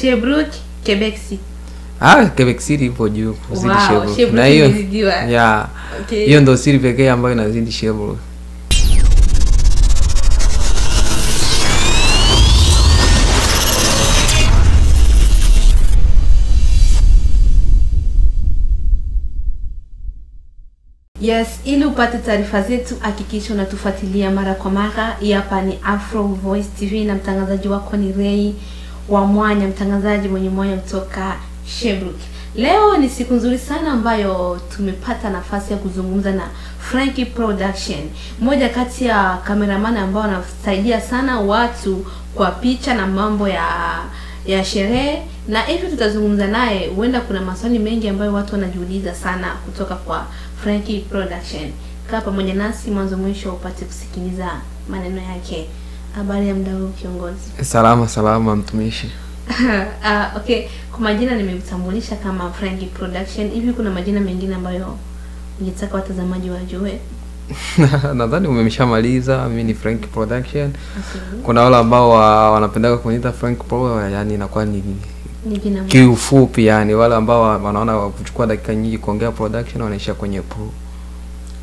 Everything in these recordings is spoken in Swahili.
Sherbrooke, Quebec City. Quebec City ipo juu kuzidi Sherbrooke. Na hiyo yeah. Okay. Hiyo ndio city pekee ambayo inazidi Sherbrooke. Yes, ili upate taarifa zetu hakikisha unatufuatilia mara kwa mara. Hapa ni Afro Voice TV na mtangazaji wako ni Ray wa Mwanya, mtangazaji mwenye mwanya kutoka Sherbrooke. Leo ni siku nzuri sana ambayo tumepata nafasi ya kuzungumza na Frankie Production, mmoja kati ya cameraman ambao wanasaidia sana watu kwa picha na mambo ya sherehe, na hivi tutazungumza naye. Huenda kuna maswali mengi ambayo watu wanajiuliza sana kutoka kwa Frankie Production. Kaa pamoja nasi mwanzo mwisho upate kusikiliza maneno yake. Habari ya mdau kiongozi? Salama mtumishi. Okay, kwa majina nimemtambulisha kama Frankie Production. Hivi kuna majina mengine ambayo ungetaka watazamaji wajue? Nadhani umemshamaliza. Mimi ni Frankie Production. Okay. Kuna wale ambao wanapenda kuniita Frank Pro, yani inakuwa ni kiufupi, yani wale ambao wanaona kuchukua dakika nyingi kuongea production wanaisha kwenye pro.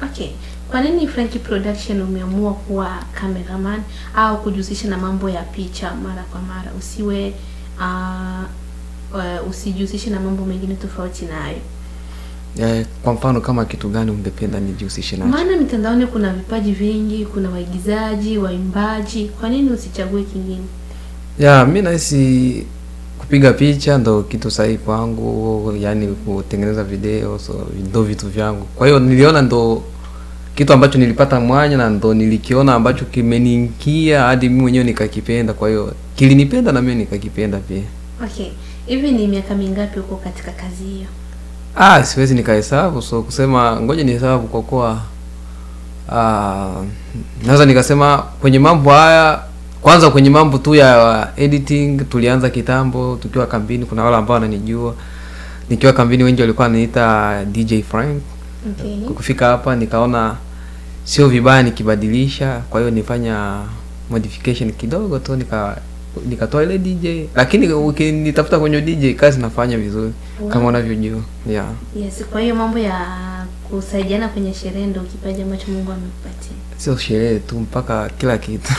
Okay. Kwa nini Frankie Production umeamua kuwa cameraman au kujihusisha na mambo ya picha mara kwa mara? Usiwe usijihusishe na mambo mengine tofauti nayo. Kwa mfano kama kitu gani ungependa nijihusishe nacho? Maana mitandaoni kuna vipaji vingi, kuna waigizaji, waimbaji. Kwa nini usichague kingine? Mimi nahisi kupiga picha ndo kitu sahihi kwangu, yani kutengeneza video, ndo vitu vyangu. Kwa hiyo niliona ndo kitu ambacho nilipata mwanya na ndo nilikiona ambacho kimeniingia hadi mimi mwenyewe nikakipenda. Kwa hiyo kilinipenda na mimi nikakipenda pia. Okay. Hivi ni miaka mingapi uko katika kazi hiyo? Siwezi nikahesabu, so kusema ngoja nihesabu kwa kuwa naweza nikasema kwenye mambo haya, kwanza kwenye mambo tu ya editing tulianza kitambo tukiwa kambini. Kuna wale ambao wananijua nikiwa kambini, wengi walikuwa wananiita DJ Frank. Okay. Kufika hapa nikaona sio vibaya nikibadilisha, kwa hiyo nifanya modification kidogo tu, nikatoa ile DJ, lakini ukinitafuta kwenye DJ kazi nafanya vizuri. Wow. Kama unavyojua. Yes, kwa hiyo mambo ya kusaidiana kwenye sherehe ndio kipaji ambacho Mungu amekupatia. Sio sherehe tu, mpaka kila kitu.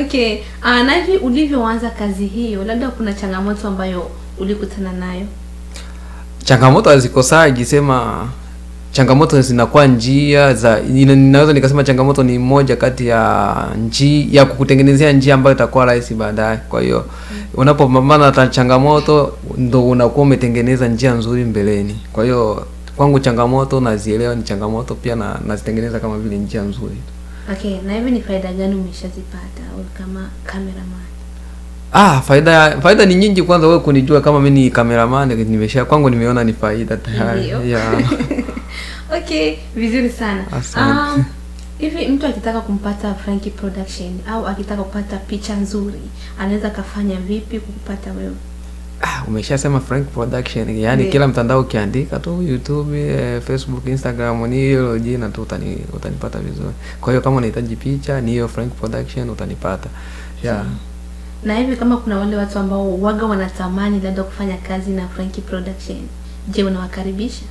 Okay, na hivi ulivyoanza kazi hiyo, labda kuna changamoto ambayo ulikutana nayo? Changamoto hazikosaji, sema changamoto zinakuwa njia za, ninaweza nikasema changamoto ni moja kati ya njia ya kukutengenezea njia ambayo itakuwa rahisi baadaye. Kwa hiyo unapopambana na changamoto ndo unakuwa umetengeneza njia nzuri mbeleni. Kwa hiyo kwangu changamoto nazielewa ni changamoto pia, na nazitengeneza kama vile njia nzuri. Okay, na hivi ni faida gani umeshazipata kama cameraman? Faida ni nyingi. Kwanza wewe kunijua kama mimi ni cameraman, kwangu nimeona ni faida tayari. Okay, vizuri sana. Hivi mtu akitaka kumpata Frankie Production au akitaka kupata picha nzuri, anaweza kafanya vipi kukupata wewe? Umeshasema Frank Production, yani kila mtandao ukiandika tu YouTube, Facebook, Instagram, ni hilo jina tu utanipata vizuri. Kwa hiyo kama unahitaji picha ni hiyo Frank Production utanipata. Na hivi kama kuna wale watu ambao waga wanatamani labda kufanya kazi na Frankie Production, je, unawakaribisha?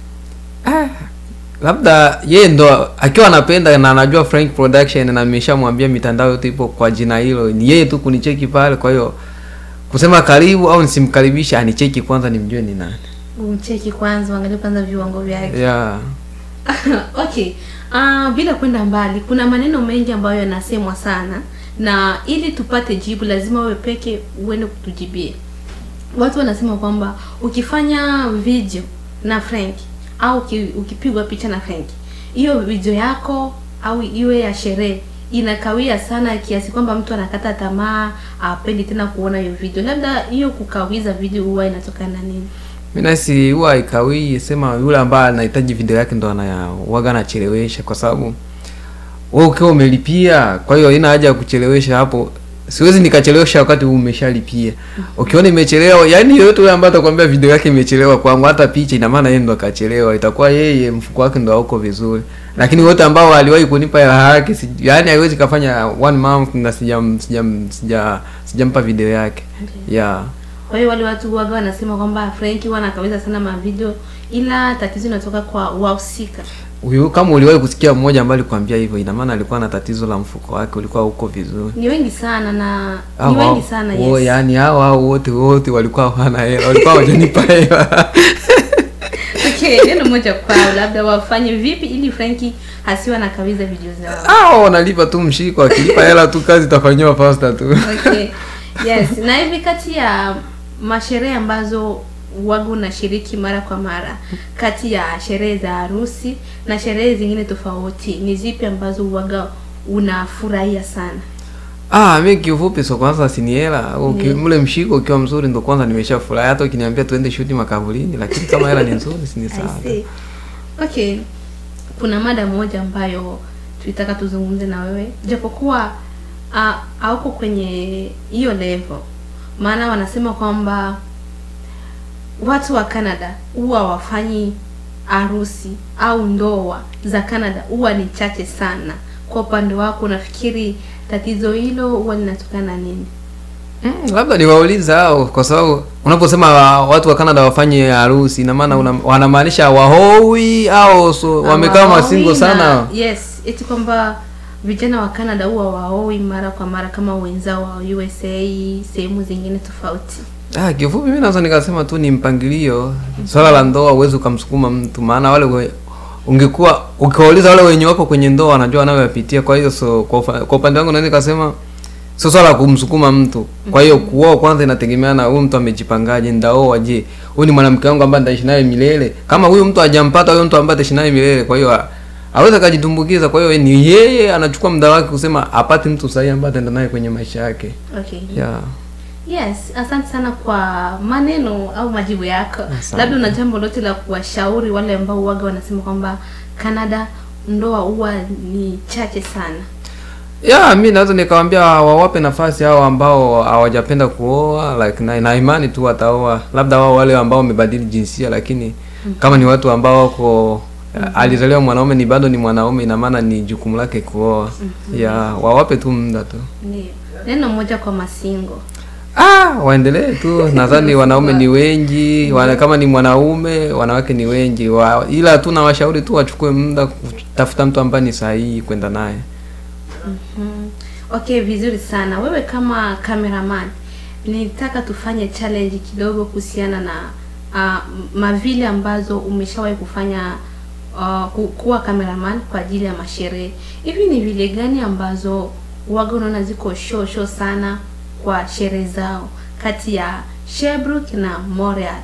Labda yeye ndo akiwa anapenda na anajua Frank Production na nimeshamwambia mitandao yote ipo kwa jina hilo, ni yeye tu kunicheki pale. Kwa hiyo kusema karibu au nisimkaribisha, anicheki kwanza nimjue ni nani. Umcheki kwanza, angalie kwanza viwango vyake. Okay. Bila kwenda mbali, kuna maneno mengi ambayo yanasemwa sana, na ili tupate jibu lazima wewe peke uende kutujibia. Watu wanasema kwamba ukifanya video na Frank au ukipigwa picha na Frank, hiyo video yako au iwe ya sherehe inakawia sana kiasi kwamba mtu anakata tamaa, apendi tena kuona hiyo video. Labda hiyo kukawiza video huwa inatokana na nini? Mimi nasi huwa ikawii, sema yule ambaye anahitaji video yake ndo anawaga anachelewesha, kwa sababu wewe ukiwa umelipia, kwa hiyo ina haja ya kuchelewesha hapo. siwezi nikachelewesha wakati huu umeshalipia. Ukiona imechelewa, yani yote yule ambaye atakwambia video yake imechelewa kwangu, hata picha, ina maana yeye ndo akachelewa, itakuwa yeye mfuko wake ndo hauko vizuri. Lakini wote ambao waliwahi kunipa hela yake, yani haiwezi kafanya 1 month na sijampa video yake. Yeah. Kwa hiyo wale watu waga wanasema kwamba Frankie wanakaweza sana ma video, ila tatizo linatoka kwa wahusika. Huyu kama uliwahi kusikia mmoja ambaye alikwambia hivyo, ina maana alikuwa na tatizo la mfuko wake, ulikuwa huko vizuri. Ni wengi sana na ni wengi sana, yes. Oh, yani hao wote walikuwa hawana hela, walikuwa hawajanipa hela. Okay, neno moja kwao, labda wafanye vipi ili Frankie hasiwa na kawiza video zao? Wanalipa tu mshiko, akilipa hela tu kazi itafanywa faster tu. Okay. Yes, na hivi kati ya masherehe ambazo wagu na shiriki mara kwa mara, kati ya sherehe za harusi na sherehe zingine tofauti, ni zipi ambazo waga unafurahia sana? Mimi kiufupi so kwanza si ni hela. Mle mshiko ukiwa mzuri ndo kwanza nimeshafurahi, hata ukiniambia tuende shoot makaburini, lakini kama hela ni nzuri si ni sawa. Okay. Kuna mada moja ambayo tulitaka tuzungumze na wewe, japokuwa hauko kwenye hiyo level. Maana wanasema kwamba watu wa Canada huwa wafanyi harusi au ndoa za Canada huwa ni chache sana. Kwa upande wako unafikiri tatizo hilo huwa linatokana nini? Labda niwaulize hao, kwa sababu unaposema watu wa Canada wafanye harusi, ina maana wanamaanisha wahoi au wamekaa masingo sana? Yes, eti kwamba vijana wa Canada huwa wahoi mara kwa mara kama wenzao wa USA, sehemu zingine tofauti. Kifupi mimi naweza nikasema tu ni mpangilio. Swala la ndoa uwezo ukamsukuma mtu, maana wale ungekuwa ukiwauliza wale wenye wako kwenye ndoa wanajua wanayopitia. Kwa hiyo kwa upande wangu naweza nikasema sio swala kumsukuma mtu. Kwa hiyo kuoa kwanza inategemeana huyu mtu amejipangaje, ndaoa je, huyu ni mwanamke wangu ambaye nitaishi naye milele? Kama huyu mtu hajampata huyo mtu ambaye ataishi naye milele, kwa hiyo aweza kujitumbukiza. Kwa hiyo ni yeye anachukua muda wake kusema apate mtu sahihi ambaye ataenda naye kwenye maisha yake. Okay. Yeah. Yes, asante sana kwa maneno au majibu yako. Labda una jambo lote la kuwashauri wale ambao waga wanasema kwamba Canada ndoa huwa ni chache sana? Mimi naweza nikamwambia wawape nafasi hao ambao hawajapenda kuoa, like na imani tu wataoa. Labda wao wale ambao wamebadili jinsia, lakini kama ni watu ambao wako alizaliwa mwanaume ni bado ni mwanaume, ina maana ni jukumu lake kuoa. Wawape tu muda tu. Ndio. Neno moja kwa masingo. Waendelee tu. Nadhani wanaume ni wengi, kama ni mwanaume, wanawake ni wengi. Ila tu na washauri tu wachukue muda kutafuta mtu ambaye ni sahihi kwenda naye. Okay, vizuri sana. Wewe kama cameraman, nitaka tufanye challenge kidogo kuhusiana na mavile ambazo umeshawahi kufanya kuwa cameraman kwa ajili ya masherehe. Hivi ni vile gani ambazo waga unaona ziko show sana kwa sherehe zao kati ya Sherbrooke na Montreal?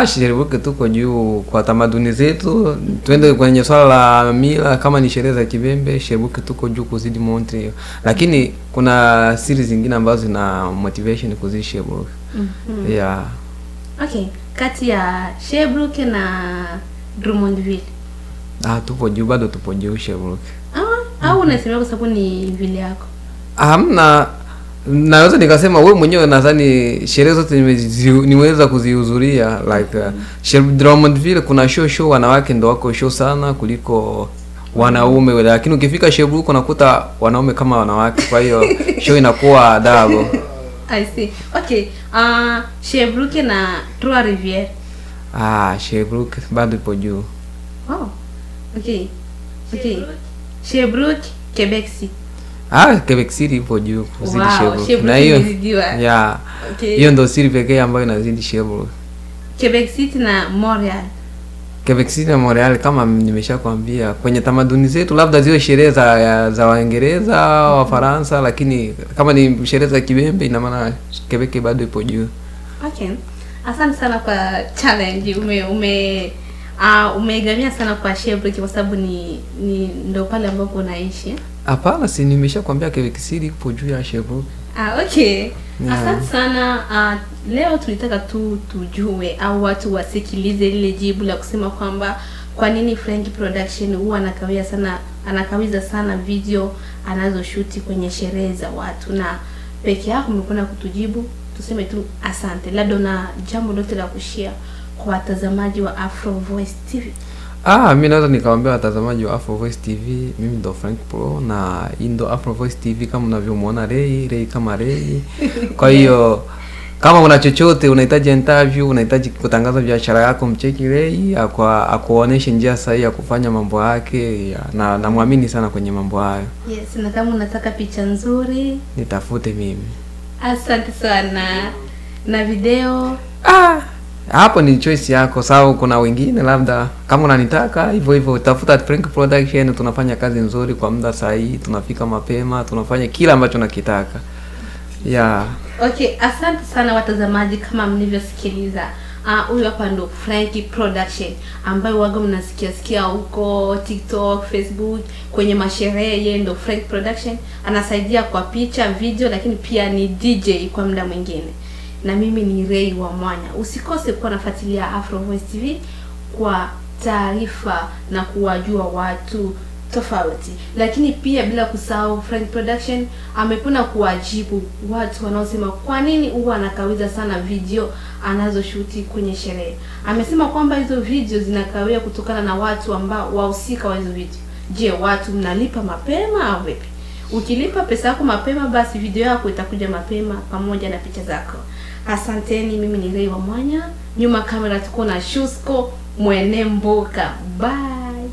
Sherbrooke tuko juu kwa tamaduni zetu. Twende kwenye swala la mila, kama ni sherehe za kibembe, Sherbrooke tuko juu kuzidi Montreal. Lakini kuna series zingine ambazo zina motivation kuzidi Sherbrooke. Okay, kati ya Sherbrooke na Drummondville, tupo juu, bado tupo juu Sherbrooke. Au unasema kwa sababu ni vile yako? Hamna, naweza nikasema wewe mwenyewe nadhani sherehe zote niweza kuzihudhuria, like Drummondville kuna show wanawake ndo wako show sana kuliko wanaume, lakini ukifika Sherbrooke unakuta wanaume kama wanawake, kwa hiyo show inakuwa double. I see. Okay, Sherbrooke na Trois-Rivières. Sherbrooke bado ipo juu. Okay. Sherbrooke, Quebec City. Quebec City ipo juu kuzidi Sherbrooke. Na hiyo hiyo ndo siri pekee ambayo inazidi Sherbrooke. Quebec City na Montreal. Quebec City na Montreal, kama nimeshakwambia, kwenye tamaduni zetu labda zio sherehe za Waingereza, Wafaransa, lakini kama ni sherehe za kibembe, ina maana Quebec bado ipo juu. Okay. Asante sana kwa challenge. Umegamia sana kwa Sherbrooke kwa sababu ni ndo pale ambapo unaishi. Hapana, si nimeshakwambia Quebec City ipo juu ya Sherbrooke. Okay. Asante sana. Leo tulitaka tu tujue au watu wasikilize lile jibu la kusema kwamba kwa nini Frankie Production huwa anakawia sana anakawiza sana video anazoshuti kwenye sherehe za watu, na peke yako umekuwa kutujibu. Tuseme tu asante. Labda una jambo lote la kushare kwa watazamaji wa Afro Voice TV? Mimi naweza nikawaambia watazamaji wa Afro Voice TV, mimi ndo Frank Pro na hii ndo Afro Voice TV kama unavyomuona Ray kama Ray. Kwa hiyo kama una chochote, unahitaji interview, unahitaji kutangaza biashara yako, mcheki Ray akuoneshe njia sahihi ya kufanya mambo yake, na namuamini sana kwenye mambo hayo. Yes, na kama unataka picha nzuri, nitafute mimi. Asante sana. Na video? Hapo ni choice yako. Sawa, kuna wengine labda kama unanitaka hivyo tafuta Frank Production, tunafanya kazi nzuri kwa muda sahihi, tunafika mapema, tunafanya kila ambacho nakitaka. Okay, asante sana watazamaji. Kama mlivyosikiliza, huyu hapa ndo Frank Production ambaye waga mnasikia huko TikTok, Facebook, kwenye masherehe. Yeye ndo Frank Production, anasaidia kwa picha, video, lakini pia ni DJ kwa muda mwingine. Na mimi ni Ray wa Mwanya. Usikose kuwa nafuatilia Afro Voice TV kwa taarifa na kuwajua watu tofauti. Lakini pia bila kusahau, Frank Production amependa kuwajibu watu wanaosema kwa nini huwa anakawiza sana video anazoshuti kwenye sherehe. Amesema kwamba hizo video zinakawia kutokana na watu ambao wahusika wa hizo video. Je, watu mnalipa mapema au vipi? Ukilipa pesa yako mapema, basi video yako itakuja mapema pamoja na picha zako. Asanteni. Mimi ni Ray wa Mwanya. Nyuma kamera tuko na Shusko Mwene Mboka. Bye.